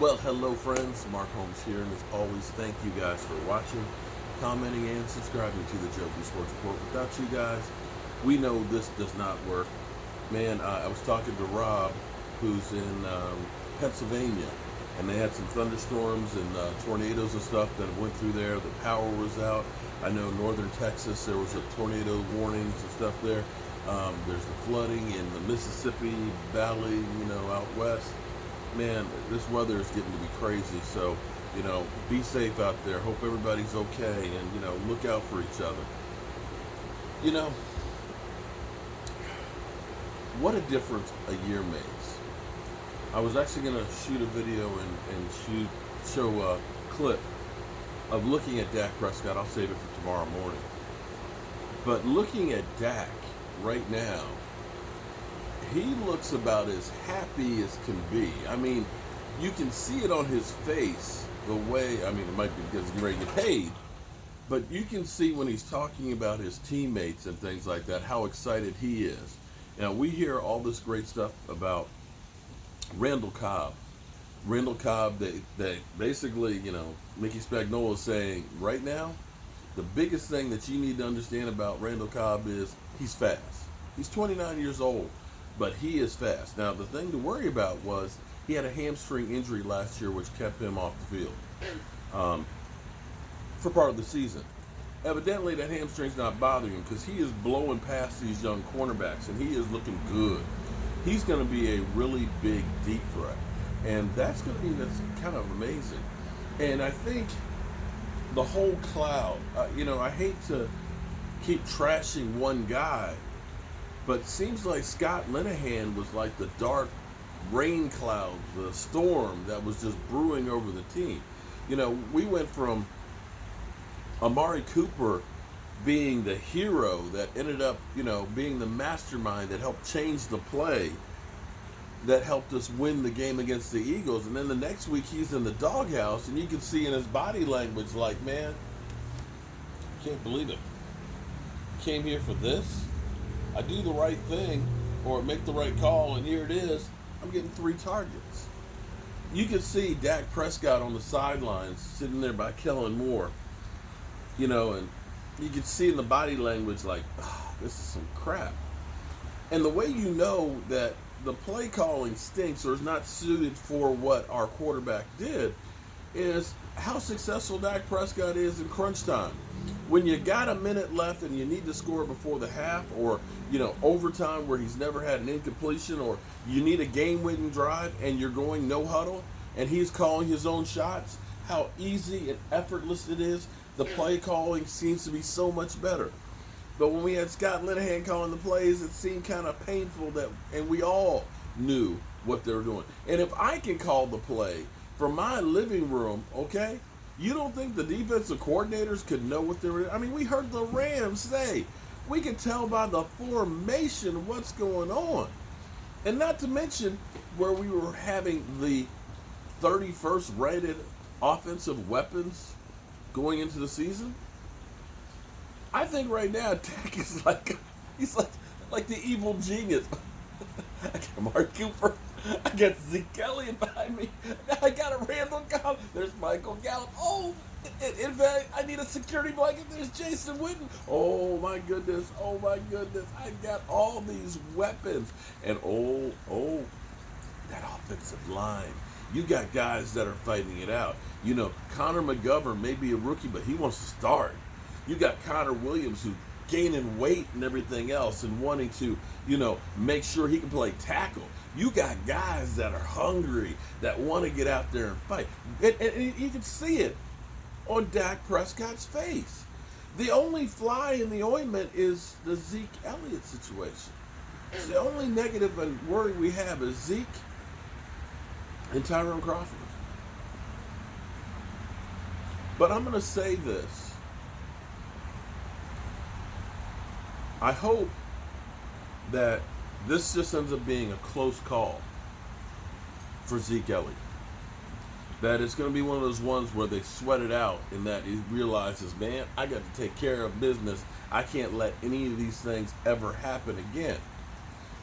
Well, hello friends, Mark Holmes here, and as always, thank you guys for watching, commenting, and subscribing to the Joby Sports Report. Without you guys, we know this does not work. Man, I was talking to Rob, who's in Pennsylvania, and they had some thunderstorms and tornadoes and stuff that went through there. The power was out. I know northern Texas, there was a tornado warnings and stuff there. There's the flooding in the Mississippi Valley, out west. Man, this weather is getting to be crazy. So, be safe out there. Hope everybody's okay, and look out for each other. You know, what a difference a year makes. I was actually going to shoot a video and show a clip of looking at Dak Prescott. I'll save it for tomorrow morning. But looking at Dak right now, he looks about as happy as can be. I mean, you can see it on his face, the way, it might be because he's ready to get paid, but you can see when he's talking about his teammates and things like that, how excited he is. Now, we hear all this great stuff about Randall Cobb. Randall Cobb, they basically, Mickey Spagnuolo is saying right now, the biggest thing that you need to understand about Randall Cobb is he's fast. He's 29 years old, but he is fast. Now, the thing to worry about was he had a hamstring injury last year, which kept him off the field for part of the season. Evidently, that hamstring's not bothering him because he is blowing past these young cornerbacks, and he is looking good. He's going to be a really big, deep threat, and that's kind of amazing. And I think the whole cloud, I hate to keep trashing one guy, but it seems like Scott Linehan was like the dark rain clouds, the storm that was just brewing over the team. We went from Amari Cooper being the hero that ended up, being the mastermind that helped change the play, that helped us win the game against the Eagles. And then the next week he's in the doghouse, and you can see in his body language, like, man, I can't believe it. I came here for this. I do the right thing or make the right call, and here it is. I'm getting 3 targets. You can see Dak Prescott on the sidelines sitting there by Kellen Moore, and you can see in the body language like, oh, this is some crap. And the way you know that the play calling stinks or is not suited for what our quarterback did is how successful Dak Prescott is in crunch time. When you got a minute left and you need to score before the half, or overtime where he's never had an incompletion, or you need a game-winning drive and you're going no huddle and he's calling his own shots, how easy and effortless it is. The play calling seems to be so much better. But when we had Scott Linehan calling the plays, it seemed kind of painful and we all knew what they were doing. And if I can call the play from my living room, okay, you don't think the defensive coordinators could know what they were doing? We heard the Rams say, we could tell by the formation what's going on. And not to mention where we were having the 31st rated offensive weapons going into the season. I think right now Dak is he's like the evil genius. I got Mark Cooper. I got Zeke Elliott behind me. Now I got a Randall Cobb. There's Michael Gallup. Oh, in fact, I need a security blanket. There's Jason Witten. Oh my goodness. Oh my goodness. I got all these weapons. And oh, that offensive line. You got guys that are fighting it out. Connor McGovern may be a rookie, but he wants to start. You got Connor Williams who gaining weight and everything else and wanting to, make sure he can play tackle. You got guys that are hungry, that want to get out there and fight. And you can see it on Dak Prescott's face. The only fly in the ointment is the Zeke Elliott situation. It's the only negative and worry we have is Zeke and Tyrone Crawford. But I'm going to say this. I hope that this just ends up being a close call for Zeke Elliott. That it's going to be one of those ones where they sweat it out and that he realizes, man, I got to take care of business. I can't let any of these things ever happen again.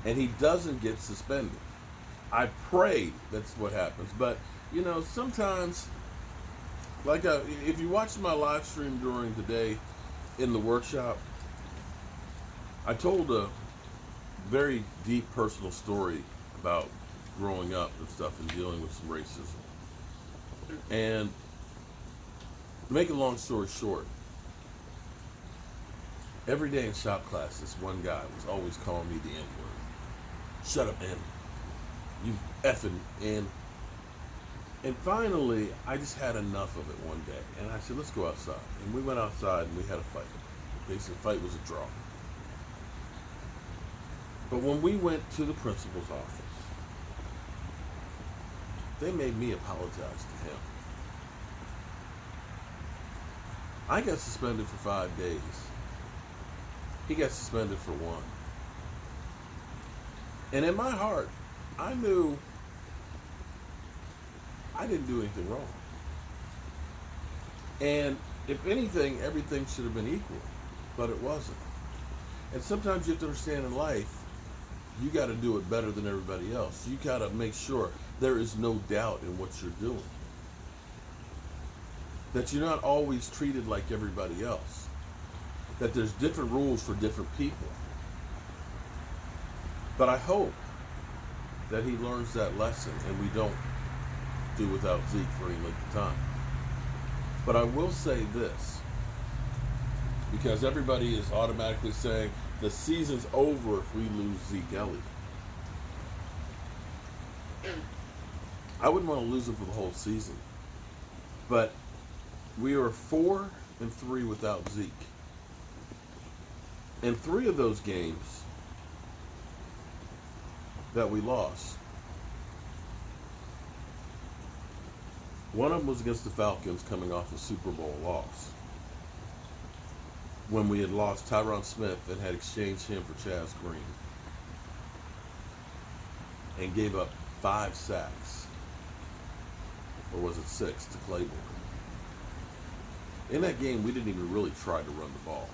And he doesn't get suspended. I pray that's what happens. But, sometimes, like if you watch my live stream during the day in the workshop, I told a very deep personal story about growing up and stuff and dealing with some racism. And to make a long story short, every day in shop class, this one guy was always calling me the N-word. Shut up, N. You effing N. And finally, I just had enough of it one day. And I said, let's go outside. And we went outside and we had a fight. Basically, the fight was a draw. But when we went to the principal's office, they made me apologize to him. I got suspended for 5 days. He got suspended for 1. And in my heart, I knew I didn't do anything wrong. And if anything, everything should have been equal, but it wasn't. And sometimes you have to understand in life, you got to do it better than everybody else. You got to make sure there is no doubt in what you're doing. That you're not always treated like everybody else. That there's different rules for different people. But I hope that he learns that lesson and we don't do without Zeke for any length of time. But I will say this, because everybody is automatically saying the season's over if we lose Zeke Elliott. I wouldn't want to lose him for the whole season. But we are 4-3 without Zeke. And 3 of those games that we lost, one of them was against the Falcons coming off a Super Bowl loss, when we had lost Tyron Smith and had exchanged him for Chaz Green and gave up 5 sacks, or was it 6, to Claiborne. In that game, we didn't even really try to run the ball,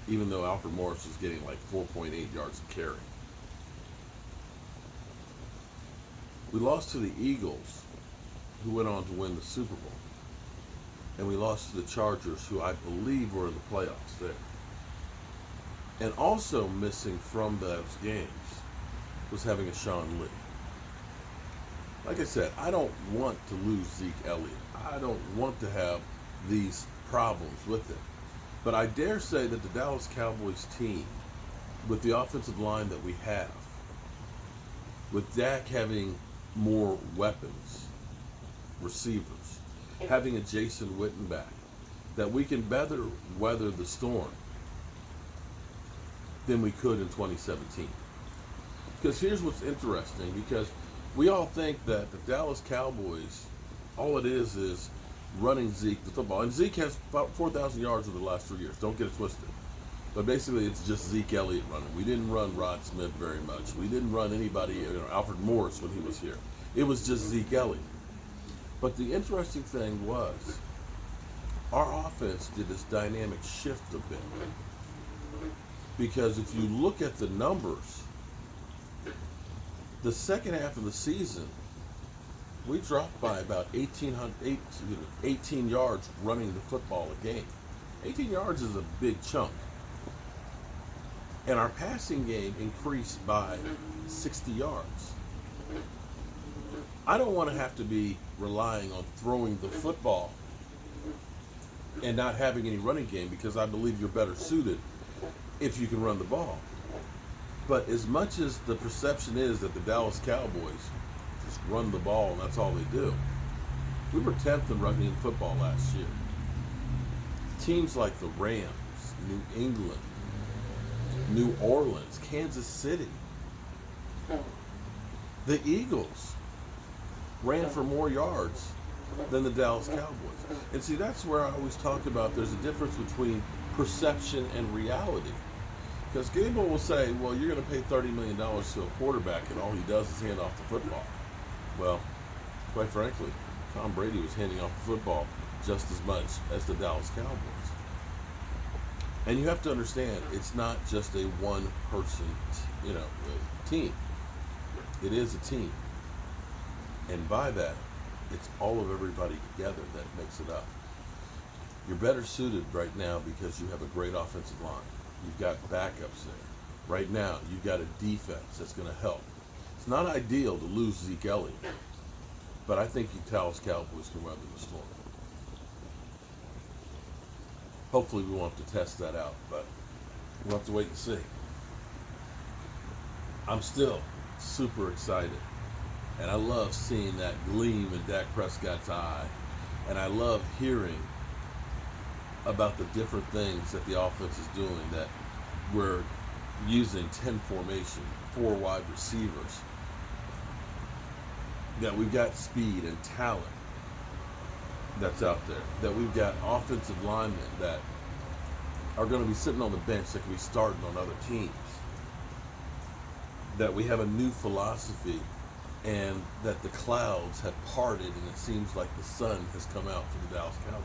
even though Alfred Morris was getting like 4.8 yards a carry. We lost to the Eagles, who went on to win the Super Bowl. And we lost to the Chargers, who I believe were in the playoffs there. And also missing from those games was having a Sean Lee. Like I said, I don't want to lose Zeke Elliott. I don't want to have these problems with it. But I dare say that the Dallas Cowboys team, with the offensive line that we have, with Dak having more weapons, receivers, having a Jason Witten back, that we can better weather the storm than we could in 2017. Because here's what's interesting, because we all think that the Dallas Cowboys, all it is running Zeke the football. And Zeke has about 4,000 yards over the last 3 years. Don't get it twisted. But basically, it's just Zeke Elliott running. We didn't run Rod Smith very much. We didn't run anybody, Alfred Morris when he was here. It was just Zeke Elliott. But the interesting thing was, our offense did this dynamic shift a bit. Because if you look at the numbers, the second half of the season, we dropped by about 18 yards running the football a game. 18 yards is a big chunk. And our passing game increased by 60 yards. I don't want to have to be relying on throwing the football and not having any running game, because I believe you're better suited if you can run the ball. But as much as the perception is that the Dallas Cowboys just run the ball and that's all they do, we were 10th in running football last year. Teams like the Rams, New England, New Orleans, Kansas City, the Eagles ran for more yards than the Dallas Cowboys. And see, that's where I always talk about there's a difference between perception and reality. Because Gable will say, well, you're going to pay $30 million to a quarterback and all he does is hand off the football. Well, quite frankly, Tom Brady was handing off the football just as much as the Dallas Cowboys. And you have to understand, it's not just a one-person, team. It is a team. And by that, it's all of everybody together that makes it up. You're better suited right now because you have a great offensive line. You've got backups there. Right now, you've got a defense that's going to help. It's not ideal to lose Zeke Elliott, but I think you Dallas Cowboys can weather the storm. Hopefully we won't have to test that out, but we'll have to wait and see. I'm still super excited, and I love seeing that gleam in Dak Prescott's eye, and I love hearing about the different things that the offense is doing, that we're using 10 formation, 4 wide receivers, that we've got speed and talent that's out there, that we've got offensive linemen that are going to be sitting on the bench that can be starting on other teams, that we have a new philosophy, and that the clouds have parted and it seems like the sun has come out for the Dallas Cowboys.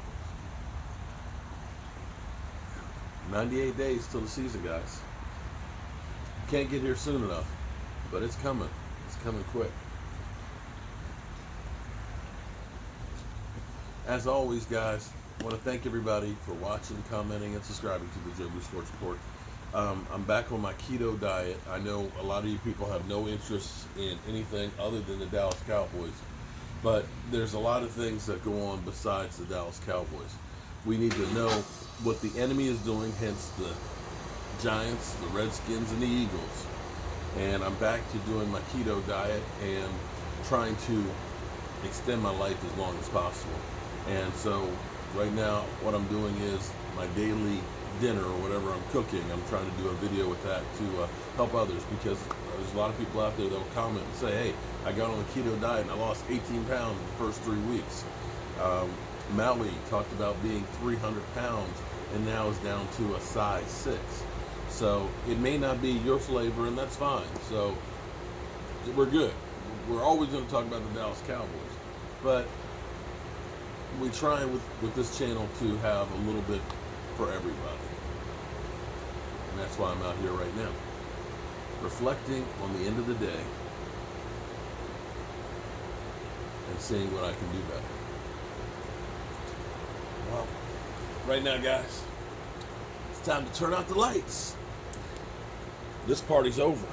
98 days till the season, guys. Can't get here soon enough, but it's coming. It's coming quick. As always, guys, I want to thank everybody for watching, commenting, and subscribing to the Joe Blue Sports Report. I'm back on my keto diet. I know a lot of you people have no interest in anything other than the Dallas Cowboys, but there's a lot of things that go on besides the Dallas Cowboys. We need to know what the enemy is doing, hence the Giants, the Redskins, and the Eagles. And I'm back to doing my keto diet and trying to extend my life as long as possible. And so right now what I'm doing is my daily dinner or whatever I'm cooking. I'm trying to do a video with that to help others, because there's a lot of people out there that will comment and say, hey, I got on the keto diet and I lost 18 pounds in the first 3 weeks. Maui talked about being 300 pounds and now is down to a size 6. So it may not be your flavor, and that's fine. So we're good. We're always going to talk about the Dallas Cowboys, but we try with this channel to have a little bit for everybody. And that's why I'm out here right now, reflecting on the end of the day and seeing what I can do better. Well, right now, guys, it's time to turn out the lights. This party's over.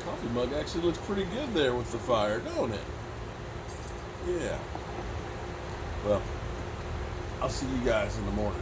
Coffee mug actually looks pretty good there with the fire, don't it? Yeah. Well, I'll see you guys in the morning.